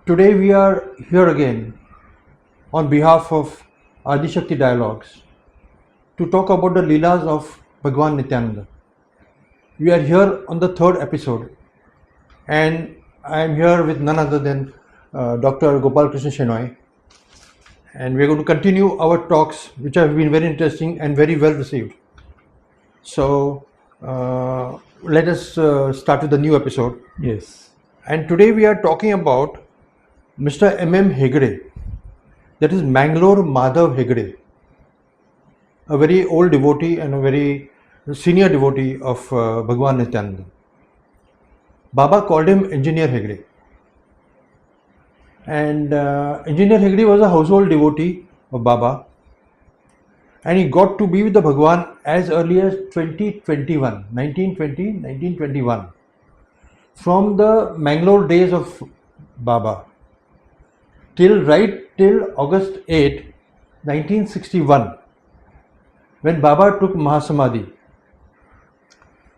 Today we are here again on behalf of Adishakti Dialogues to talk about the Leelas of Bhagawan Nityananda. We are here on the third episode and I am here with none other than Dr. Gopal Krishna Shenoy, and we are going to continue our talks which have been very interesting and very well received. So let us start with the new episode. Yes. And today we are talking about Mr. M.M. Hegde, that is Mangalore Madav Hegde, a very old devotee and a very senior devotee of Bhagwan Nityananda. Baba called him Engineer Hegde. And Engineer Hegde was a household devotee of Baba, and he got to be with the Bhagwan as early as 1921, from the Mangalore days of Baba till August 8, 1961, when Baba took Mahasamadhi.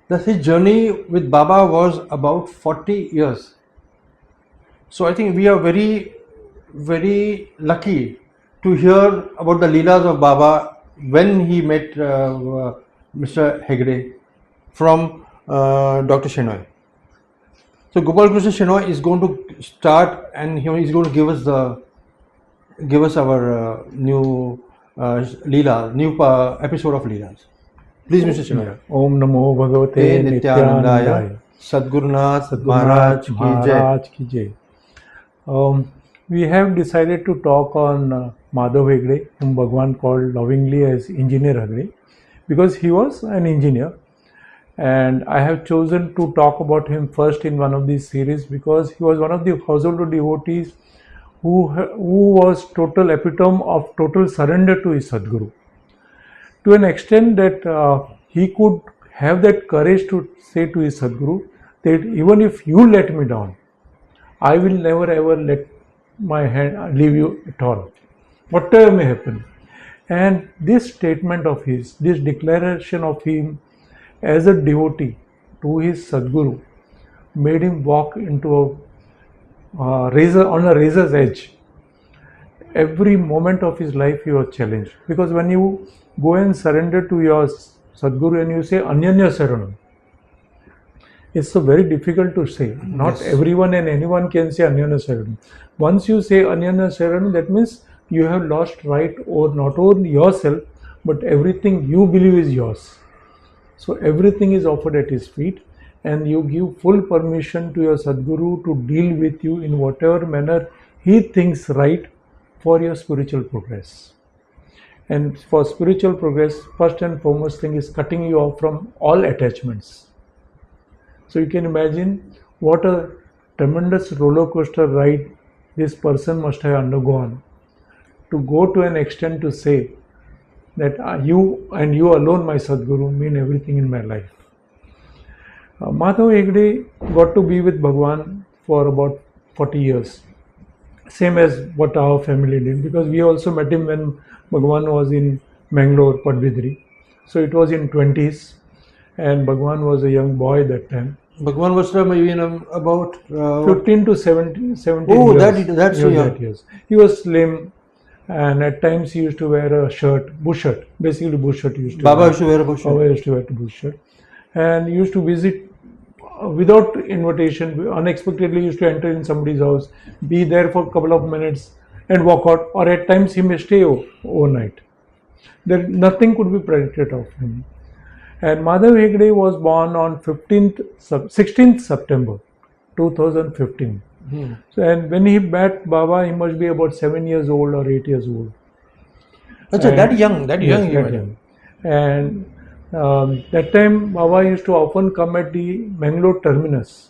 Thus his journey with Baba was about 40 years. So I think we are very, very lucky to hear about the Leelas of Baba when he met Mr. Hegde from Dr. Shenoy. So Gopal Krishna Shenoy is going to start, and he is going to give us our new Leela, new episode of Leelas. Please, Mr. Shenoy. Om Namo Bhagavate Nityanandaya. Sadgurunath Maharaj ki jai. We have decided to talk on Madav Hegde, whom Bhagwan called lovingly as Engineer Hegde, because he was an engineer. And I have chosen to talk about him first in one of these series because he was one of the household devotees who was total epitome of total surrender to his Sadguru. To an extent that he could have that courage to say to his Sadguru that even if you let me down, I will never ever let my hand leave you at all, whatever may happen. And this statement of his, this declaration of him as a devotee to his Sadguru, made him walk into a razor's edge. Every moment of his life he was challenged, because when you go and surrender to your Sadguru and you say Anyanya Saranam, it's so very difficult to say. Not Yes. everyone and anyone can say Anyanya Saranam. Once you say Anyanya Saranam, that means you have lost right over not only yourself, but everything you believe is yours. So everything is offered at his feet, and you give full permission to your Sadguru to deal with you in whatever manner he thinks right for your spiritual progress. And for spiritual progress, first and foremost thing is cutting you off from all attachments. So you can imagine what a tremendous roller coaster ride this person must have undergone to go to an extent to say that you and you alone, my Sadguru, mean everything in my life. Madhav Hegde got to be with Bhagwan for about 40 years, same as what our family did, because we also met him when Bhagwan was in Mangalore, Padbidri. So it was in 20s, and Bhagwan was a young boy that time. Bhagwan was about 15 to 17 Oh, years. that's He was young. that years. He was slim, and at times he used to wear a shirt, bush shirt, basically bush shirt he used to Baba wear. used to wear a bush shirt. Baba used to wear a bush shirt, and he used to visit without invitation, unexpectedly used to enter in somebody's house, be there for a couple of minutes and walk out, or at times he may stay overnight. There nothing could be predicted of him. And Madav Hegde was born on 16th September 2015. So, and when he met Baba, he must be about 7 years old or 8 years old. Achha, that young. Yes, that young. And that time Baba used to often come at the Mangalore terminus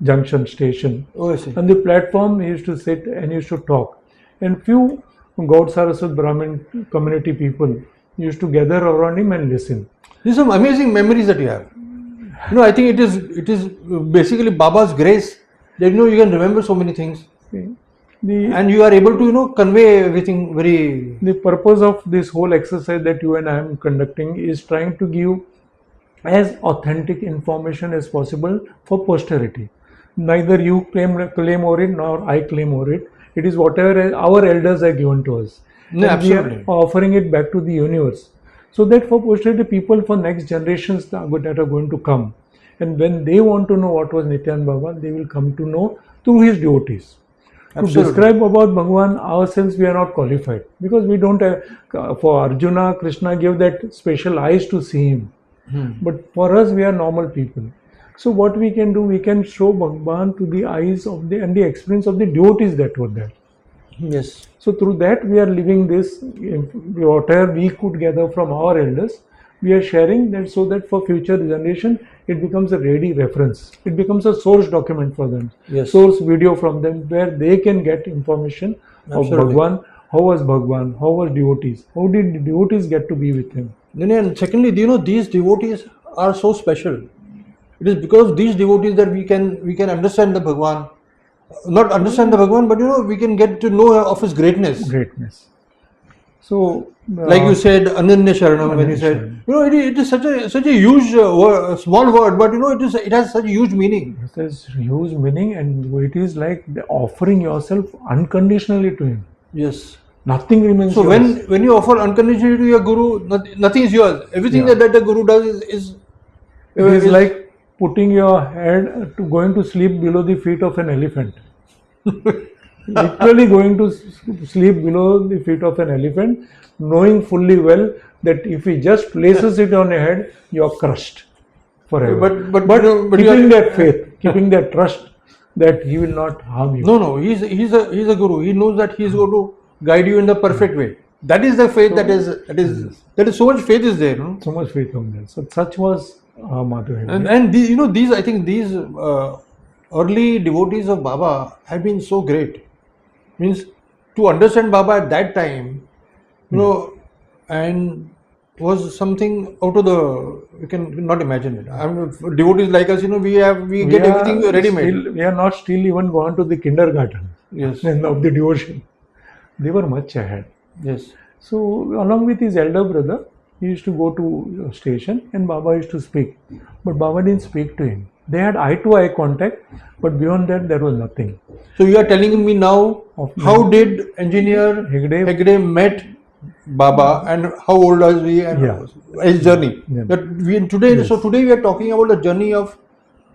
junction station. Oh, I see. On the platform he used to sit and he used to talk. And few Gaud Saraswat Brahmin community people used to gather around him and listen. These are some amazing memories that you have. I think it is basically Baba's grace that you can remember so many things. And you are able to convey everything very. The purpose of this whole exercise that you and I am conducting is trying to give as authentic information as possible for posterity, neither you claim over it nor I claim over it. It is whatever our elders have given to us. No, And we absolutely. are offering it back to the universe. So that for posterity people, for next generations that are going to come, and when they want to know what was Nityananda Baba, they will come to know through his devotees. Absolutely. To describe about Bhagwan ourselves, we are not qualified because we don't have. For Arjuna, Krishna gave that special eyes to see him, but for us, we are normal people. So what we can do, we can show Bhagwan to the eyes of the and the experience of the devotees that were there. Yes. So through that we are living this, whatever we could gather from our elders, we are sharing that so that for future generation it becomes a ready reference. It becomes a source document for them, Yes. source video from them where they can get information of Absolutely. Bhagwan, how was Bhagwan, how was devotees, how did the devotees get to be with him. And secondly, do you know these devotees are so special? It is because of these devotees that we can understand the Bhagwan. Not understand the Bhagwan, but we can get to know of his greatness. Greatness. So Like you said, Ananya Sharanam, when you said, it is such a huge small word, but it has such a huge meaning. it has huge meaning, and it is like offering yourself unconditionally to him. Yes. Nothing remains So yours. when you offer unconditionally to your guru, nothing is yours. Everything Yeah. that the guru does is It is like putting your head to going to sleep below the feet of an elephant. Literally going to sleep below the feet of an elephant, knowing fully well that if he just places it on your head, you are crushed forever. But keeping that faith, keeping that trust that he will not harm you. No, he's a guru. He knows that he's going to guide you in the perfect way. That is the faith that is so much faith is there. So much faith on that. So such was Madhav Heg. And these I think these early devotees of Baba have been so great. Means to understand Baba at that time, and was something out of the you can not imagine it. Devotees like us, we get everything ready made. We are not still even gone to the kindergarten. Yes. Of the devotion. They were much ahead. Yes. So along with his elder brother, he used to go to station and Baba used to speak. But Baba didn't speak to him. They had eye-to-eye contact, but beyond that there was nothing. So you are telling me now how did engineer Hegde met Baba and how old was he and his journey? Yeah. So today we are talking about the journey of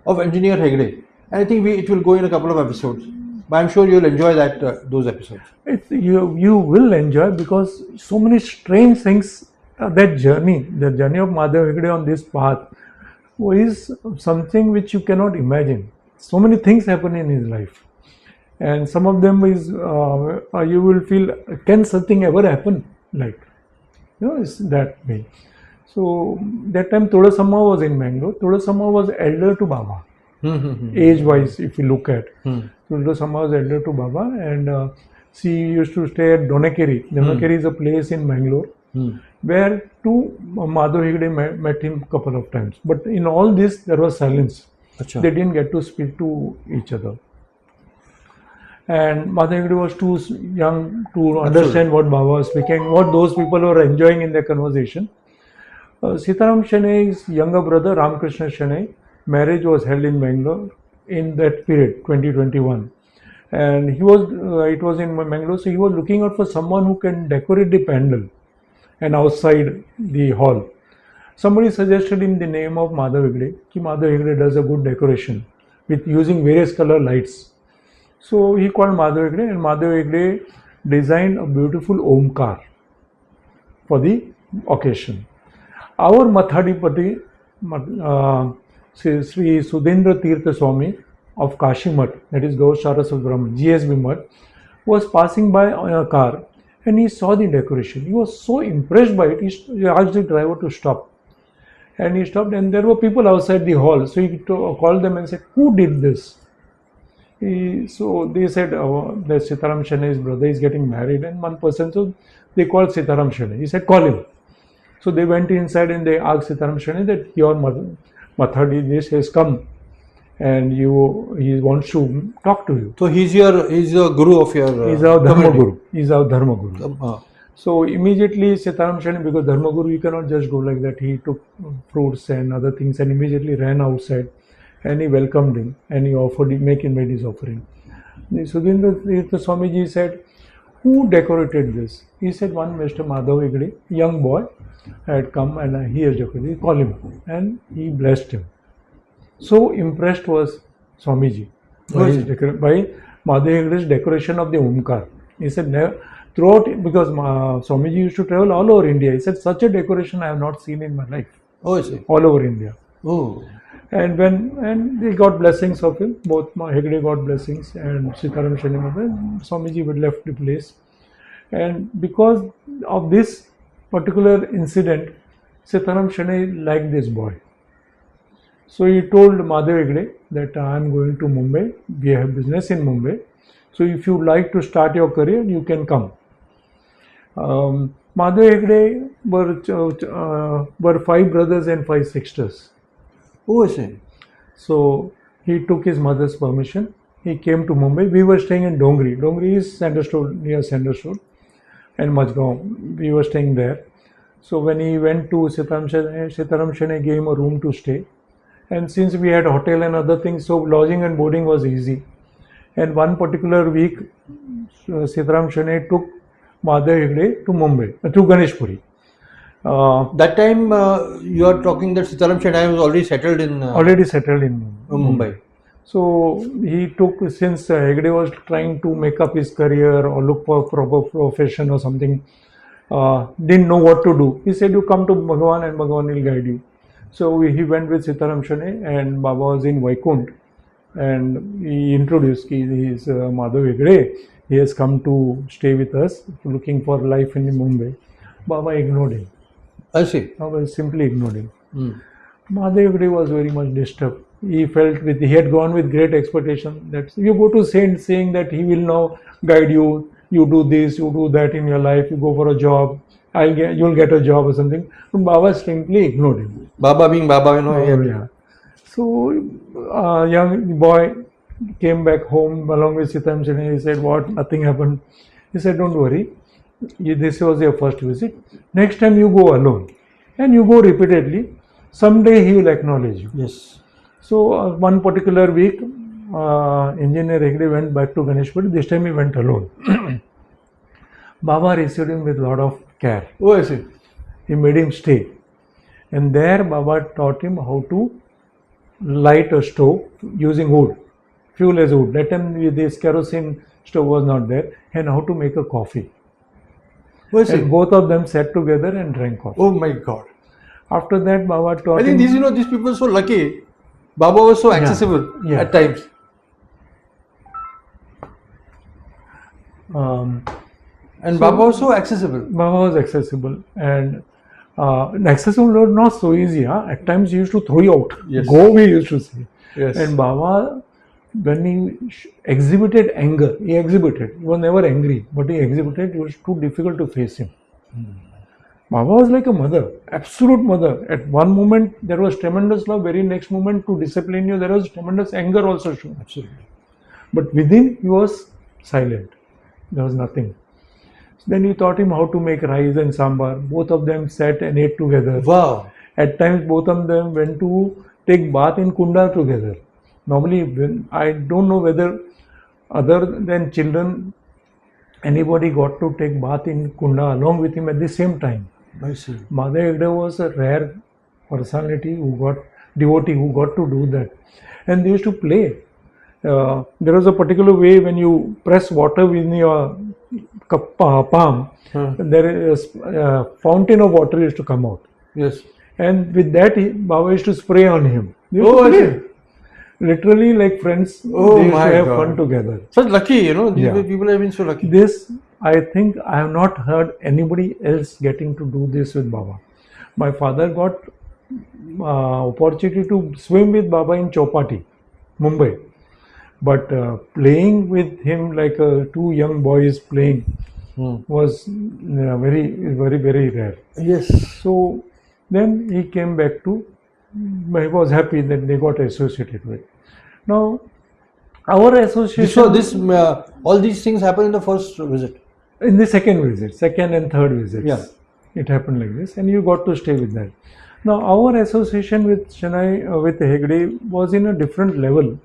engineer Hegde, and I think it will go in a couple of episodes. But I'm sure you'll enjoy those episodes. You will enjoy because so many strange things. The journey of Madav Hegde on this path is something which you cannot imagine. So many things happen in his life, and some of them is you will feel, can something ever happen? Like, it's that way. So that time Todasamma was in Bangalore. Todasamma was elder to Baba, age-wise. If you look at, Todasamma was elder to Baba, and she used to stay at Donakeri. Donakeri is a place in Bangalore. Where Madhav Hegde met him a couple of times. But in all this, there was silence. Achha. They didn't get to speak to each other. And Madhav Hegde was too young to understand what Baba was speaking, what those people were enjoying in their conversation. Sitaram Shene's younger brother, Ramakrishna Shenoy, marriage was held in Bangalore in that period, 2021. And it was in Bangalore, so he was looking out for someone who can decorate the pandal and outside the hall. Somebody suggested him the name of Madav Hegde. Madav Hegde does a good decoration with using various color lights. So he called Madav Hegde, and Madav Hegde designed a beautiful Omkar for the occasion. Our Mathadipati, Sri Sudendra Tirtha Swami of Kashi Math, that is Gausharas of Brahman, GSB Math, was passing by on a car. And he saw the decoration. He was so impressed by it, he asked the driver to stop. And he stopped, and there were people outside the hall. So he called them and said, "Who did this?" So they said, that Sitaram Shene's brother is getting married, and one person, so they called Sitaram Shene. He said, "Call him." So they went inside and they asked Sitaram Shene that your Mathadi has come and he wants to talk to you. So he's the guru of your. He's our Dharma Guru. He's our Dharma Guru. So immediately Sitaram Shene, because Dharma Guru, you cannot just go like that. He took fruits and other things and immediately ran outside and he welcomed him and he offered him, made his offering. The Sudhindra Swamiji said, "Who decorated this?" He said, "One Mr. Madav Heg, young boy, had come and he has decorated. Call him." And he blessed him. So impressed was Swamiji by Madav Hegde's decoration of the Omkar. He said, throughout, because Swamiji used to travel all over India. He said, "Such a decoration I have not seen in my life." Oh, I see. All over India. Oh. And they got blessings of him. Both Hegde got blessings, and Sitaram Shene, Swamiji would left the place. And because of this particular incident, Sitaram Shene liked this boy. So he told Madav Hegde that I am going to Mumbai. We have business in Mumbai. So if you like to start your career, you can come. Madav Hegde were 5 brothers and 5 sisters. Oh, I see. So he took his mother's permission. He came to Mumbai. We were staying in Dongri. Dongri is near Sanders Road and Majgaon. We were staying there. So when he went to Sitaram Shene gave him a room to stay. And since we had hotel and other things, so lodging and boarding was easy. And one particular week, Sitaram Shene took Madav Hegde to Mumbai, to Ganeshpuri. That time you are talking that Sitaram Shete was already settled in Mumbai. So he took, since Hegde was trying to make up his career or look for a proper profession or something, didn't know what to do. He said, "You come to Bhagwan and Bhagwan will guide you." So he went with Sitaram Shene, and Baba was in Vaikunth, and he introduced, he is Madav Hegde. He has come to stay with us, looking for life in Mumbai. Baba ignored him. I see. Baba simply ignored him. Madav Hegde was very much disturbed. He had gone with great expectation that you go to saint saying that he will now guide you. You do this, you do that in your life. You go for a job. You'll get a job or something. But Baba simply ignored him. Baba being Baba, Yeah. So young boy came back home along with Sitaram Shene. He said, "What? Nothing happened." He said, "Don't worry. This was your first visit. Next time you go alone and you go repeatedly, someday he will acknowledge you." Yes. So one particular week, Engineer Hegde went back to Ganeshpuri. This time he went alone. Baba received him with a lot of care. Oh, I see. He made him stay. And there Baba taught him how to light a stove using wood, fuel as wood. That time this kerosene stove was not there, and how to make a coffee. Oh, I see. And both of them sat together and drank coffee. Oh my God. After that, Baba taught I think these people are so lucky. Baba was so accessible at times. And Baba was so accessible. Baba was accessible, and accessible was not so easy. At times he used to throw you out. Yes. Go, we used to say. Yes. And Baba, when he exhibited anger, he was never angry, but he exhibited, it was too difficult to face him. Baba was like a mother, absolute mother. At one moment there was tremendous love, very next moment to discipline you there was tremendous anger also shown. Absolutely. But within he was silent. There was nothing. Then he taught him how to make rice and sambar. Both of them sat and ate together. Wow. At times both of them went to take bath in kunda together. Normally, I don't know whether other than children, anybody got to take bath in kunda along with him at the same time. I see. Madav Hegde was a rare personality devotee who got to do that. And they used to play. There was a particular way when you press water within your palm, there is a fountain of water used to come out. Yes. And with that, Baba used to spray on him. Oh, I see. Literally like friends, they used to have fun together. Such lucky, these people have been so lucky. This, I think, I have not heard anybody else getting to do this with Baba. My father got opportunity to swim with Baba in Chowpatty, Mumbai. But playing with him like two young boys playing was very, very, very rare. Yes. So then he came back to, he was happy that they got associated with. Now, our association... So all these things happened in the first visit? In the second and third visits. Yeah. It happened like this, and you got to stay with that. Now, our association with Shenoy, with Hegde was in a different level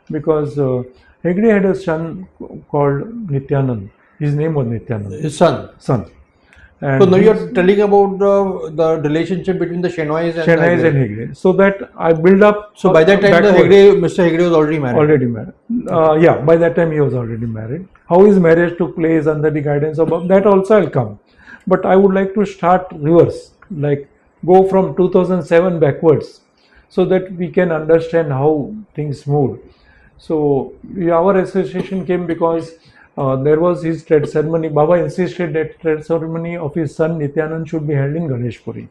because Hegde had a son called Nityananda. His name was Nityananda. His son. Son. And So now you're telling about the relationship between the Shenoys and Shenoy the and Hegde. So that I build up. So by that time, backwards. Mr. Hegde was already married. Already married. Yeah, by that time he was already married. How his marriage took place under the guidance of that also I'll come. But I would like to start reverse, like go from 2007 backwards, so that we can understand how things moved. So our association came because there was his TED ceremony. Baba insisted that TED ceremony of his son Nityananda should be held in Ganeshpuri.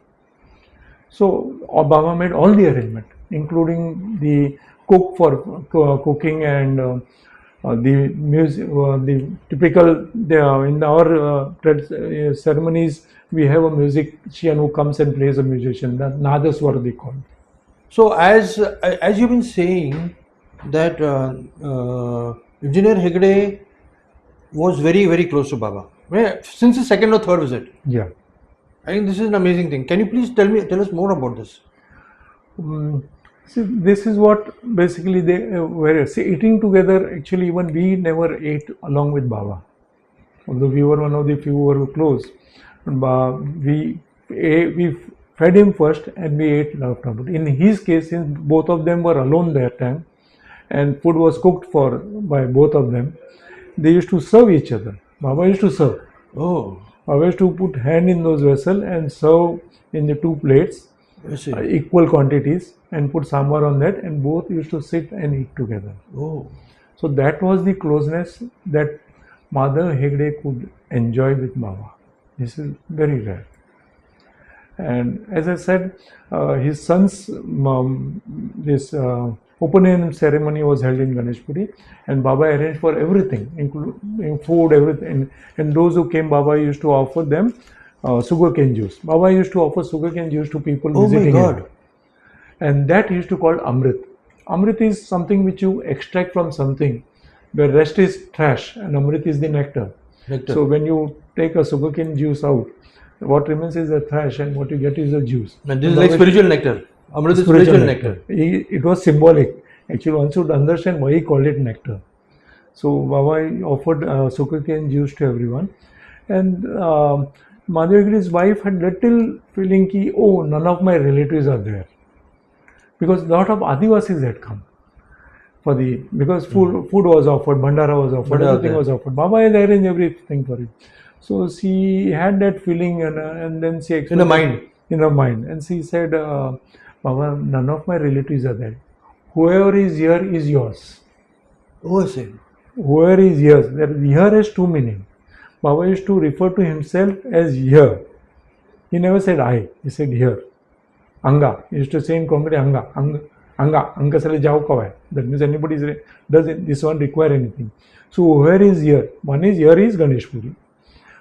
So Baba made all the arrangement, including the cook for cooking and the music, the typical in our ceremonies we have a musician who comes and plays a musician. That Nadaswar they call. So as you've been saying that Engineer Hegde was very, very close to Baba since his second or third visit. Yeah. I think this is an amazing thing. Can you please tell us more about this? See, this is what basically they were eating together. Actually, even we never ate along with Baba, although we were one of the few who were close. We fed him first and we ate after. But in his case, since both of them were alone that time, and food was cooked by both of them, they used to serve each other. Baba used to serve. Oh. Baba used to put hand in those vessels and serve in the two plates, equal quantities, and put sambar on that, and both used to sit and eat together. Oh. So that was the closeness that Mother Hegde could enjoy with Baba. This is very rare. And as I said, his son's Upanayana ceremony was held in Ganeshpuri, and Baba arranged for everything, including food, everything. And those who came, Baba used to offer them sugarcane juice. Baba used to offer sugarcane juice to people visiting him. Oh my God! And that he used to call Amrit. Amrit is something which you extract from something. The rest is trash, and Amrit is the nectar. So when you take a sugarcane juice out, what remains is the trash, and what you get is the juice. And this is like spiritual nectar. Amrit is spiritual nectar. It was symbolic. Actually, one should understand why he called it nectar. So Baba offered sugarcane juice to everyone, and Madhav Hegde's wife had little feeling ki, oh, none of my relatives are there, because a lot of adivasis had come because food was offered, bhandara was offered, everything was offered. Baba had arranged everything for it. So she had that feeling, and then she explained in her mind, and she said, Baba, none of my relatives are there. Whoever is here is yours. Oh, I see. Whoever is yours. Here has two meanings. Baba used to refer to himself as here. He never said I. He said here. Anga. He used to say in Konkan, Anga. Anga sale jao kawai. That means anybody doesn't this one require anything. So whoever is here. One is here is Ganeshpuri.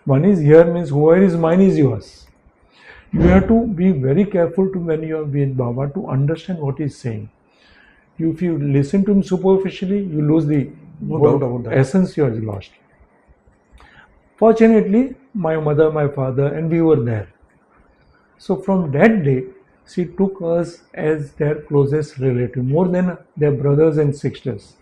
One is here means whoever is mine is yours. You have to be very careful when you are with Baba to understand what he is saying. If you listen to him superficially, you lose the essence you have lost. Fortunately, my mother, my father, and we were there. So from that day, she took us as their closest relative, more than their brothers and sisters.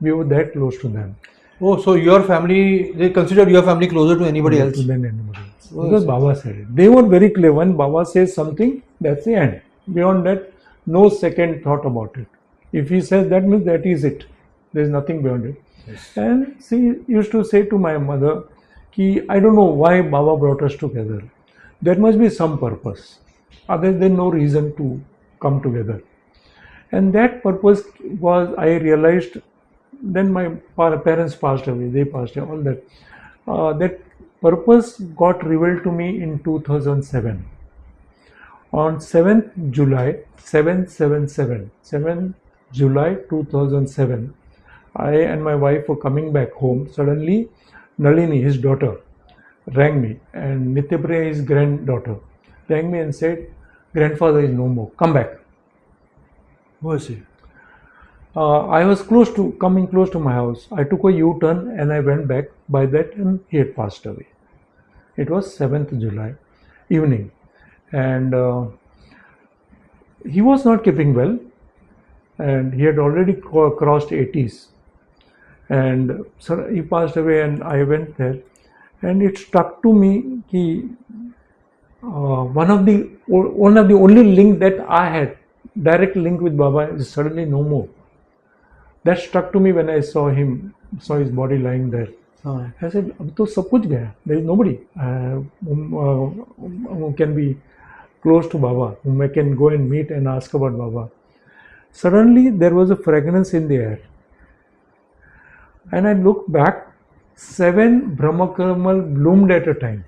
We were that close to them. Oh, so your family, they considered your family closer to anybody else? Than anybody else. Because Baba said it. They were very clear. When Baba says something, that's the end. Beyond that, no second thought about it. If he says that, means that is it. There is nothing beyond it. Yes. And she used to say to my mother, I don't know why Baba brought us together. There must be some purpose. Other than no reason to come together. And that purpose was, I realized, then my parents passed away, they passed away, all that. That purpose got revealed to me in 2007. On 7th July 2007, I and my wife were coming back home. Suddenly, Nalini, his daughter, rang me, and Nityapriya, his granddaughter, rang me and said, grandfather is no more, come back. Who is he? I was coming close to my house. I took a U-turn and I went back. By that time, he had passed away. It was 7th July evening. And he was not keeping well, and he had already crossed 80s. And so he passed away, and I went there, and it struck to me that one of the only link that I had, direct link with Baba, is suddenly no more. That struck to me when I saw his body lying there. I said, "Ab to sab kuch gaya. There is nobody who can be close to Baba, whom I can go and meet and ask about Baba." Suddenly there was a fragrance in the air, and I looked back. 7 Brahmakamal bloomed at a time.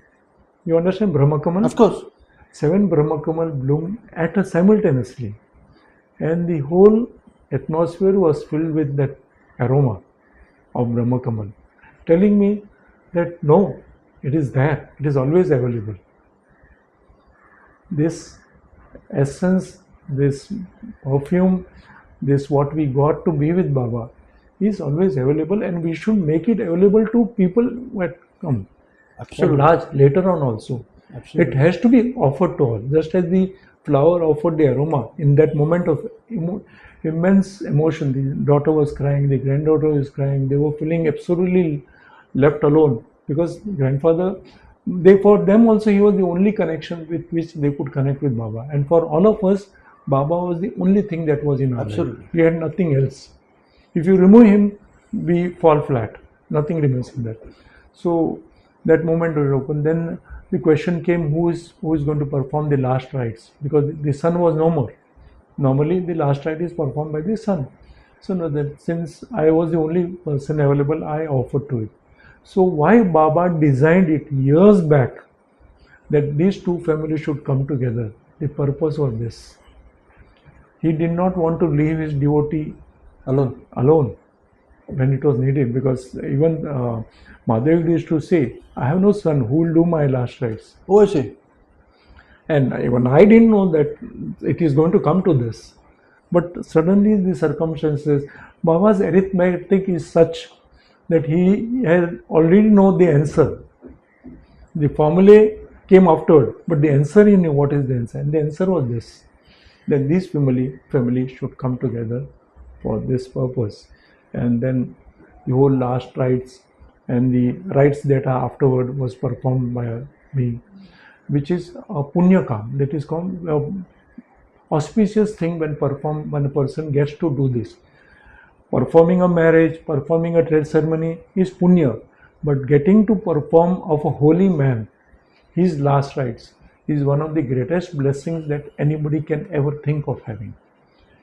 You understand Brahmakamal? Of course. 7 Brahmakamal bloomed simultaneously, and the whole atmosphere was filled with that aroma of Brahmakamal, telling me that no, it is there, it is always available. This essence, this perfume, this what we got to be with Baba is always available, and we should make it available to people who had come. Absolutely. Large later on also. Absolutely. It has to be offered to all, just as the flower offered the aroma in that moment of immense emotion. The daughter was crying, the granddaughter was crying, they were feeling absolutely left alone, because grandfather, for them also he was the only connection with which they could connect with Baba, and for all of us Baba was the only thing that was in our Absolutely. life. We had nothing else. If you remove him, we fall flat, nothing remains in that. So that moment was open. Then the question came, who is going to perform the last rites, because the son was no more. Normally the last rite is performed by the son. So no, that since I was the only person available, I offered to it. So why Baba designed it years back, that these two families should come together, the purpose was this. He did not want to leave his devotee alone when it was needed, because even Madav Heg used to say, "I have no son who will do my last rites." Oh, I see. And even I didn't know that it is going to come to this. But suddenly the circumstances, Baba's arithmetic is such that he had already know the answer. The formulae came afterward, but the answer, he knew what is the answer. And the answer was this, that this family should come together for this purpose. And then the whole last rites and the rites that are afterward was performed by me, which is a punya kam. That is called auspicious thing when a person gets to do this. Performing a marriage, performing a trade ceremony is punya, but getting to perform of a holy man his last rites is one of the greatest blessings that anybody can ever think of having.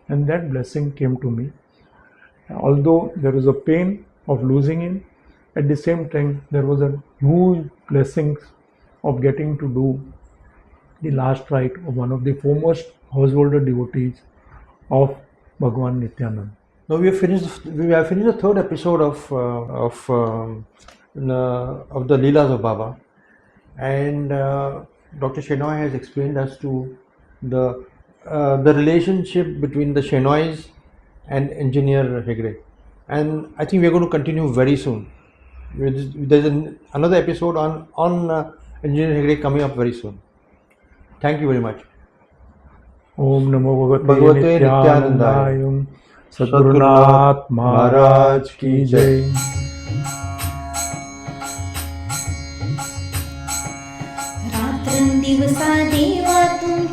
And that blessing came to me. Although there was a pain of losing him, at the same time there was a huge blessing of getting to do the last rite of one of the foremost householder devotees of Bhagawan Nityananda. Now we have finished the third episode of the Leelas of Baba, and Dr. Shenoy has explained us to the relationship between the Shenoys and Engineer Hegde, and I think we are going to continue very soon. There's another episode on Engineer Hegde coming up very soon. Thank you very much. Om Namo Bhagavate Nityanandaya. Sadgurunath Maharaj ki jai. रात्रंदिवसा देवा तुमची